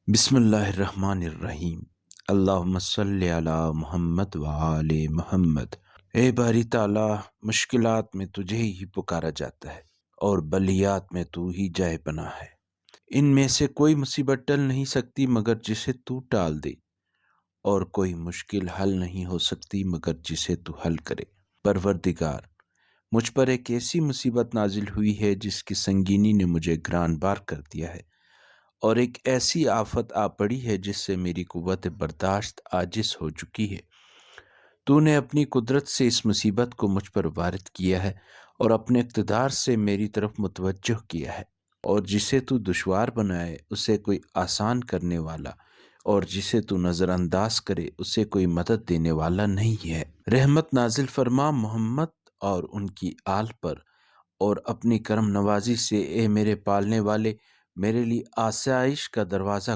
بسم اللہ الرحمن الرحیم۔ اللہم صلی علی محمد وآل محمد۔ اے باری تعالیٰ، مشکلات میں تجھے ہی پکارا جاتا ہے اور بلیات میں تو ہی جائے پناہ ہے۔ ان میں سے کوئی مصیبت ٹل نہیں سکتی مگر جسے تو ٹال دے، اور کوئی مشکل حل نہیں ہو سکتی مگر جسے تو حل کرے۔ پروردگار، مجھ پر ایک ایسی مصیبت نازل ہوئی ہے جس کی سنگینی نے مجھے گران بار کر دیا ہے، اور ایک ایسی آفت آ پڑی ہے جس سے میری قوت برداشت عاجز ہو چکی ہے۔ تو نے اپنی قدرت سے اس مصیبت کو مجھ پر وارد کیا ہے اور اپنے اقتدار سے میری طرف متوجہ کیا ہے، اور جسے تو دشوار بنائے اسے کوئی آسان کرنے والا، اور جسے تو نظر انداز کرے اسے کوئی مدد دینے والا نہیں ہے۔ رحمت نازل فرما محمد اور ان کی آل پر، اور اپنی کرم نوازی سے اے میرے پالنے والے میرے لیے آسائش کا دروازہ